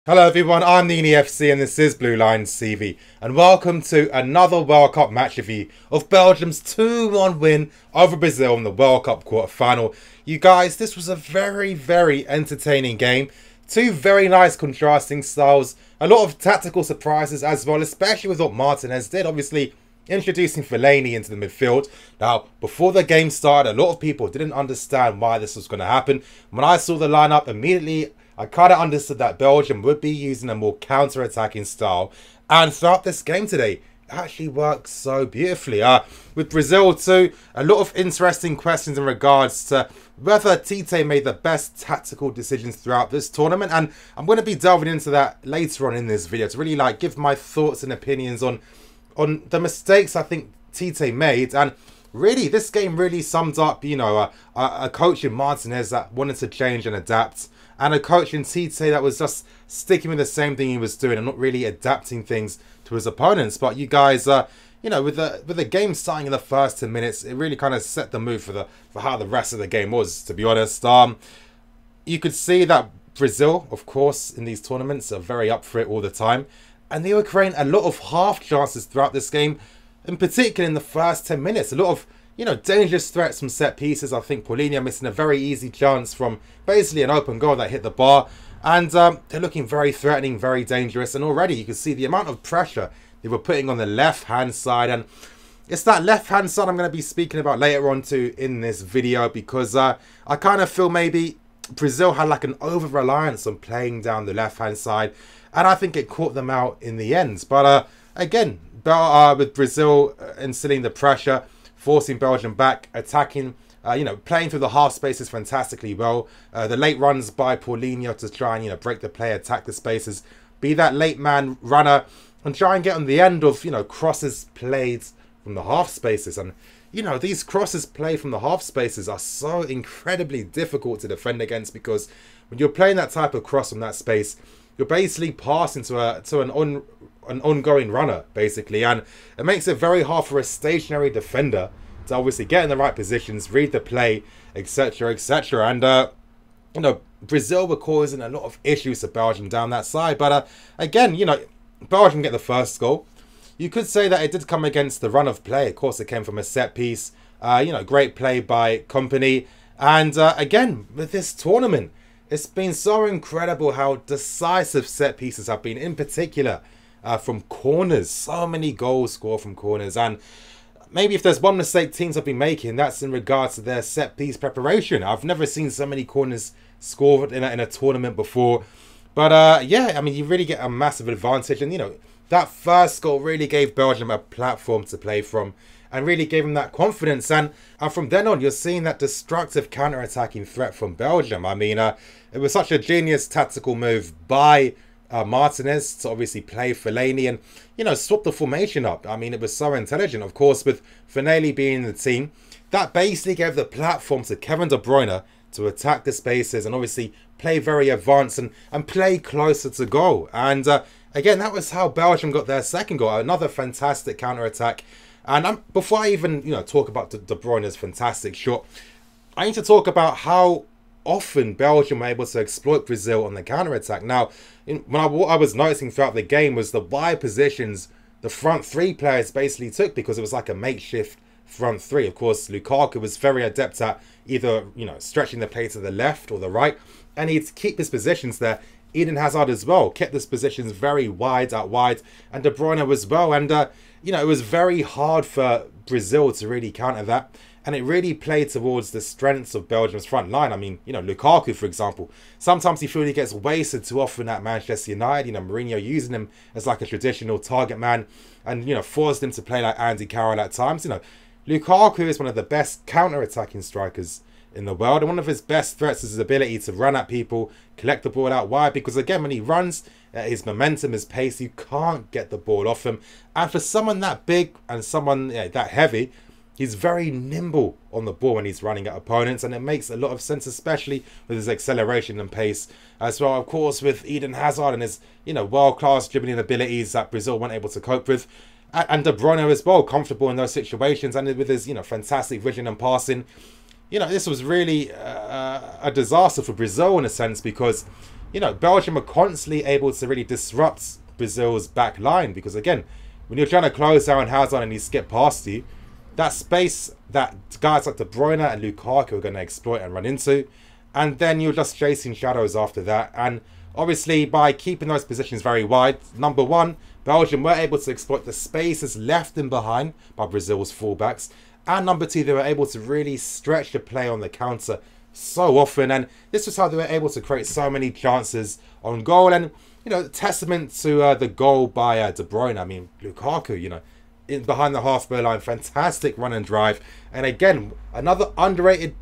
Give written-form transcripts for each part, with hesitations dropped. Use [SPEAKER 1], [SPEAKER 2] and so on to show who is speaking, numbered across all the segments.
[SPEAKER 1] Hello everyone, I'm Nini FC and this is Blue Lines TV, and welcome to another World Cup match review of Belgium's 2-1 win over Brazil in the World Cup quarter-final. You guys, this was a very entertaining game. Two very nice contrasting styles, a lot of tactical surprises as well, especially with what Martinez did, obviously introducing Fellaini into the midfield. Now, before the game started, a lot of people didn't understand why this was going to happen. When I saw the lineup, immediately I kind of understood that Belgium would be using a more counter-attacking style. And throughout this game today, it actually worked so beautifully. With Brazil too, a lot of interesting questions in regards to whether Tite made the best tactical decisions throughout this tournament. And I'm going to be delving into that later on in this video to really give my thoughts and opinions on the mistakes I think Tite made. And really, this game really summed up, a coach in Martinez that wanted to change and adapt, and a coach in Tite that was just sticking with the same thing he was doing and not really adapting things to his opponents. But you guys, with the game starting in the first 10 minutes, it really kind of set the mood for how the rest of the game was, to be honest. You could see that Brazil, of course, in these tournaments are very up for it all the time, and they were creating a lot of half chances throughout this game, in particular in the first 10 minutes. A lot of dangerous threats from set pieces. I think Paulinho missing a very easy chance from basically an open goal that hit the bar. And they're looking very threatening, very dangerous. And already you can see the amount of pressure they were putting on the left-hand side. And it's that left-hand side I'm going to be speaking about later on too in this video. Because I kind of feel maybe Brazil had an over-reliance on playing down the left-hand side. And I think it caught them out in the end. But again, with Brazil instilling the pressure, forcing Belgium back, attacking, playing through the half spaces fantastically well. The late runs by Paulinho to try and, break the play, attack the spaces, be that late man runner, and try and get on the end of, crosses played from the half spaces. And, these crosses played from the half spaces are so incredibly difficult to defend against, because when you're playing that type of cross from that space, you're basically passing to an ongoing runner, basically, and it makes it very hard for a stationary defender to obviously get in the right positions, read the play, etc. And Brazil were causing a lot of issues to Belgium down that side. But again, Belgium get the first goal. You could say that it did come against the run of play. Of course, it came from a set piece. Great play by Company. And again, with this tournament, it's been so incredible how decisive set pieces have been, in particular from corners. So many goals scored from corners. And maybe if there's one mistake teams have been making, that's in regards to their set piece preparation. I've never seen so many corners scored in a tournament before. But yeah, I mean, you really get a massive advantage. And, that first goal really gave Belgium a platform to play from, and really gave them that confidence. And from then on, you're seeing that destructive counter-attacking threat from Belgium. I mean, it was such a genius tactical move by Martinez to obviously play Fellaini and, swap the formation up. I mean, it was so intelligent. Of course, with Fellaini being in the team, that basically gave the platform to Kevin De Bruyne to attack the spaces and obviously play very advanced and play closer to goal. And again, that was how Belgium got their second goal. Another fantastic counter-attack. And before I even, talk about De Bruyne's fantastic shot, I need to talk about how often Belgium were able to exploit Brazil on the counter-attack. Now, what I was noticing throughout the game was the wide positions the front three players basically took, because it was like a makeshift front three. Of course, Lukaku was very adept at either, stretching the play to the left or the right, and he'd keep his positions there. Eden Hazard as well kept his positions very wide, out wide, and De Bruyne as well. And, it was very hard for Brazil to really counter that. And it really played towards the strengths of Belgium's front line. I mean, Lukaku, for example, sometimes you feel he gets wasted too often at Manchester United. Mourinho using him as like a traditional target man and, forced him to play like Andy Carroll at times. Lukaku is one of the best counter-attacking strikers in the world, and one of his best threats is his ability to run at people, collect the ball out wide, because again, when he runs, his momentum, his pace, you can't get the ball off him. And for someone that big and someone that heavy, he's very nimble on the ball when he's running at opponents, and it makes a lot of sense, especially with his acceleration and pace as well. Of course, with Eden Hazard and his world-class dribbling abilities that Brazil weren't able to cope with, and De Bruyne as well, comfortable in those situations, and with his fantastic vision and passing. This was really a disaster for Brazil in a sense, because Belgium are constantly able to really disrupt Brazil's back line because, again, when you're trying to close down Hazard and he skip past you, that space that guys like De Bruyne and Lukaku are going to exploit and run into, and then you're just chasing shadows after that. And obviously, by keeping those positions very wide, number one, Belgium were able to exploit the spaces left in behind by Brazil's fullbacks, and number two, they were able to really stretch the play on the counter so often, and this was how they were able to create so many chances on goal. And testament to the goal by De Bruyne. I mean, Lukaku, in behind the halfway line, fantastic run and drive, and again another underrated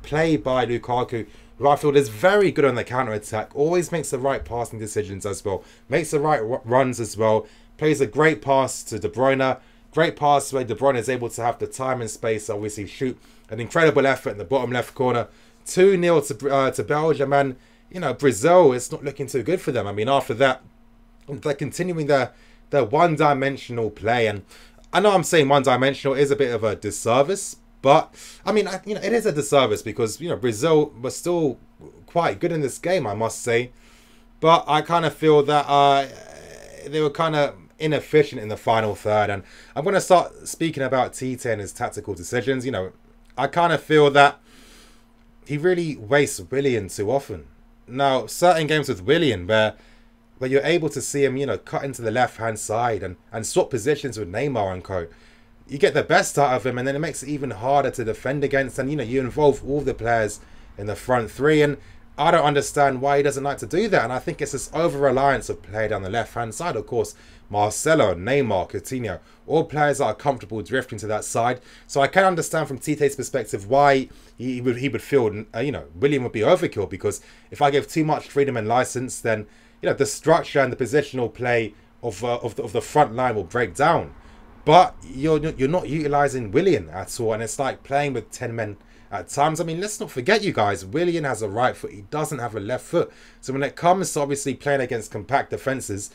[SPEAKER 1] play by Lukaku, who I feel is very good on the counter attack. Always makes the right passing decisions as well, makes the right runs as well. Plays a great pass to De Bruyne. Great pass where De Bruyne is able to have the time and space to obviously shoot an incredible effort in the bottom left corner. 2-0 to Belgium, and Brazil, it's not looking too good for them. I mean, after that, they're continuing their one-dimensional play, and I know I'm saying one-dimensional is a bit of a disservice, but I mean, it is a disservice because Brazil was still quite good in this game, I must say, but I kind of feel that they were kind of inefficient in the final third. And I'm going to start speaking about Tite and his tactical decisions. I kind of feel that he really wastes Willian too often. Now, certain games with Willian where you're able to see him, cut into the left-hand side and swap positions with Neymar and co. You get the best out of him, and then it makes it even harder to defend against. And, you involve all the players in the front three. And I don't understand why he doesn't like to do that. And I think it's this over-reliance of play down the left-hand side. Of course, Marcelo, Neymar, Coutinho, all players that are comfortable drifting to that side. So I can understand from Tite's perspective why he would feel, Willian would be overkill. Because if I give too much freedom and license, then, the structure and the positional play of the front line will break down. But you're not utilising Willian at all. And it's like playing with 10 men at times. I mean, let's not forget, you guys, Willian has a right foot. He doesn't have a left foot. So when it comes to obviously playing against compact defences,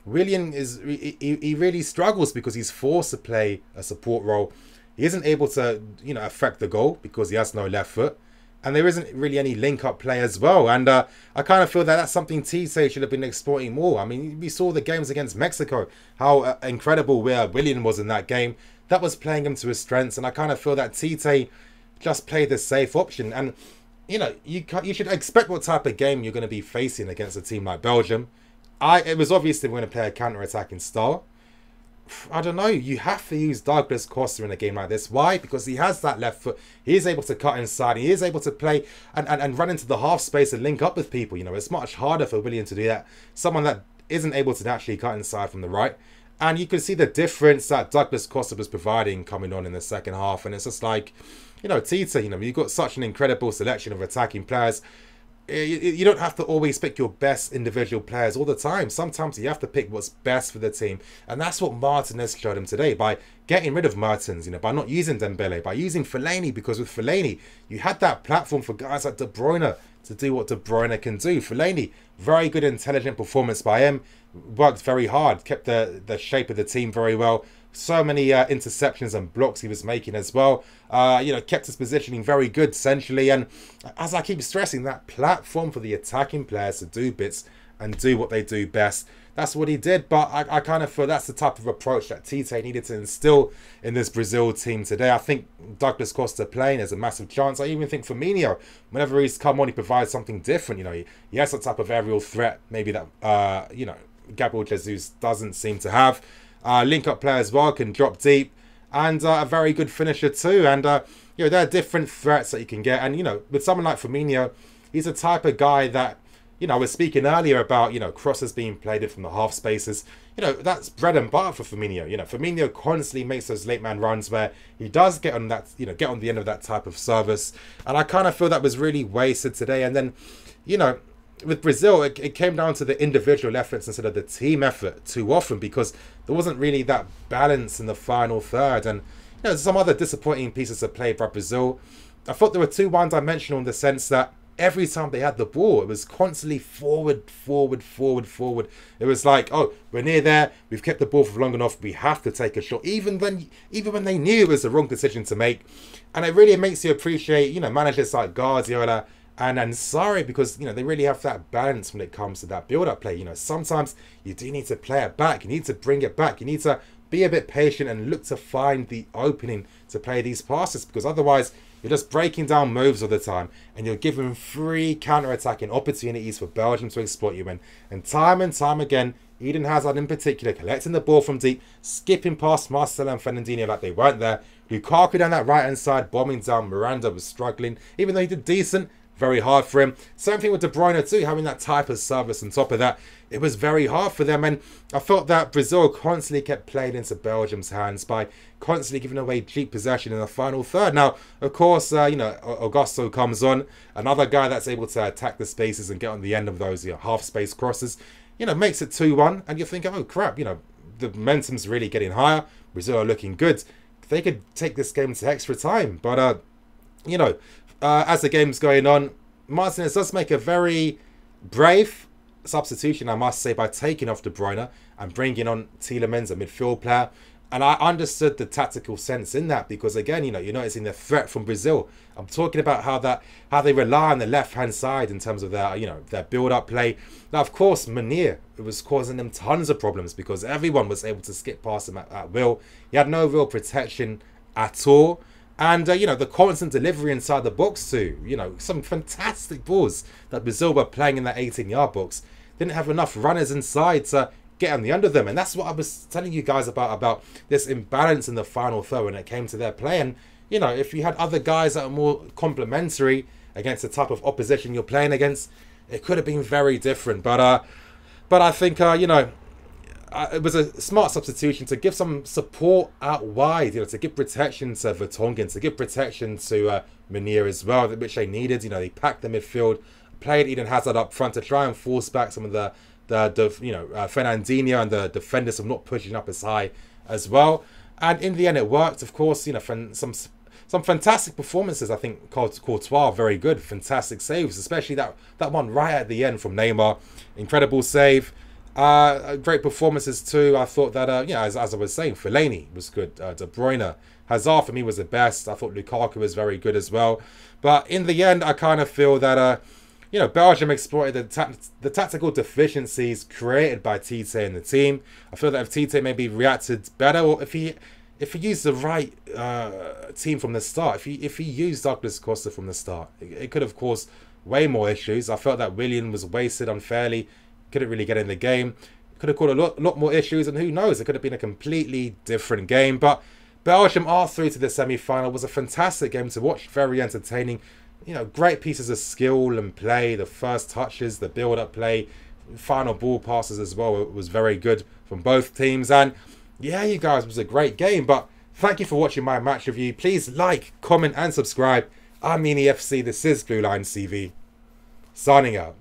[SPEAKER 1] Willian he really struggles because he's forced to play a support role. He isn't able to, affect the goal because he has no left foot. And there isn't really any link-up play as well. And I kind of feel that that's something Tite should have been exploiting more. I mean, we saw the games against Mexico, how incredible Willian was in that game. That was playing him to his strengths. And I kind of feel that Tite just played the safe option. And, you should expect what type of game you're going to be facing against a team like Belgium. It was obvious they were going to play a counter-attacking style. I don't know. You have to use Douglas Costa in a game like this. Why? Because he has that left foot. He is able to cut inside. He is able to play and run into the half space and link up with people. It's much harder for Willian to do that. Someone that isn't able to naturally cut inside from the right. And you can see the difference that Douglas Costa was providing coming on in the second half. And it's just like, Tite, you've got such an incredible selection of attacking players. You don't have to always pick your best individual players all the time. Sometimes you have to pick what's best for the team. And that's what Martinez showed him today by getting rid of Mertens, by not using Dembele, by using Fellaini, because with Fellaini, you had that platform for guys like De Bruyne to do what De Bruyne can do. Fellaini, very good, intelligent performance by him. Worked very hard, kept the shape of the team very well. So many interceptions and blocks he was making as well. Kept his positioning very good centrally. And as I keep stressing, that platform for the attacking players to do bits and do what they do best. That's what he did. But I kind of feel that's the type of approach that Tite needed to instill in this Brazil team today. I think Douglas Costa playing is a massive chance. I even think Firmino, whenever he's come on, he provides something different. He has that type of aerial threat, maybe that, Gabriel Jesus doesn't seem to have. Link-up player as well, can drop deep, and a very good finisher too. And there are different threats that you can get. And with someone like Firmino, he's a type of guy that, I was speaking earlier about crosses being played in from the half spaces. That's bread and butter for Firmino. Firmino constantly makes those late man runs where he does get on that, get on the end of that type of service. And I kind of feel that was really wasted today. And then, with Brazil, it came down to the individual efforts instead of the team effort too often, because there wasn't really that balance in the final third. And some other disappointing pieces of play by Brazil. I thought they were too one-dimensional in the sense that every time they had the ball, it was constantly forward, forward, forward, forward. It was like, oh, we're near there, we've kept the ball for long enough, we have to take a shot, even when they knew it was the wrong decision to make. And it really makes you appreciate, managers like Guardiola And sorry, because, you know, they really have that balance when it comes to that build-up play. You know, sometimes you do need to play it back. You need to bring it back. You need to be a bit patient and look to find the opening to play these passes, because otherwise you're just breaking down moves all the time and you're giving free counter-attacking opportunities for Belgium to exploit you in. And time again, Eden Hazard in particular, collecting the ball from deep, skipping past Marcelo and Fernandinho like they weren't there. Lukaku down that right-hand side, bombing down. Miranda was struggling, even though he did decent. Very hard for him. Same thing with De Bruyne too, having that type of service on top of that. It was very hard for them, and I felt that Brazil constantly kept playing into Belgium's hands by constantly giving away cheap possession in the final third. Now, of course, you know, Augusto comes on, another guy that's able to attack the spaces and get on the end of those, you know, half-space crosses. You know, makes it 2-1, and you're thinking, oh crap, you know, the momentum's really getting higher. Brazil are looking good. They could take this game to extra time, but you know, as the game's going on, Martinez does make a very brave substitution, I must say, by taking off De Bruyne and bringing on Tielemans, a midfield player. And I understood the tactical sense in that, because again, you know, you're noticing the threat from Brazil. I'm talking about how they rely on the left-hand side in terms of their, you know, their build-up play. Now, of course, Munir, it was causing them tons of problems because everyone was able to skip past him at will. He had no real protection at all. And, you know, the constant delivery inside the box too. You know, some fantastic balls that Brazil were playing in that 18-yard box. Didn't have enough runners inside to get on the end of them. And that's what I was telling you guys about this imbalance in the final third when it came to their play. And, you know, if you had other guys that are more complementary against the type of opposition you're playing against, it could have been very different. But I think, you know, it was a smart substitution to give some support out wide, you know, to give protection to Vertonghen, to give protection to Munir as well, which they needed. You know, they packed the midfield, played Eden Hazard up front to try and force back some of the you know, Fernandinho and the defenders from not pushing up as high as well. And in the end, it worked. Of course, you know, some fantastic performances. I think Courtois very good, fantastic saves, especially that one right at the end from Neymar, incredible save. Great performances too. I thought that, yeah, as I was saying, Fellaini was good. De Bruyne, Hazard for me was the best. I thought Lukaku was very good as well. But in the end, I kind of feel that, you know, Belgium exploited the tactical deficiencies created by Tite and the team. I feel that if Tite maybe reacted better, or if he used the right team from the start, if he used Douglas Costa from the start, it could have caused way more issues. I felt that Willian was wasted unfairly. Couldn't really get in the game. Could have caused a lot more issues, and who knows, it could have been a completely different game. But Belgium are through to the semi-final. It was a fantastic game to watch, very entertaining. You know, great pieces of skill and play. The first touches, the build-up play, final ball passes as well. It was very good from both teams. And yeah, you guys, it was a great game. But thank you for watching my match review. Please like, comment, and subscribe. I'm CWANless. This is Blue Line TV. Signing out.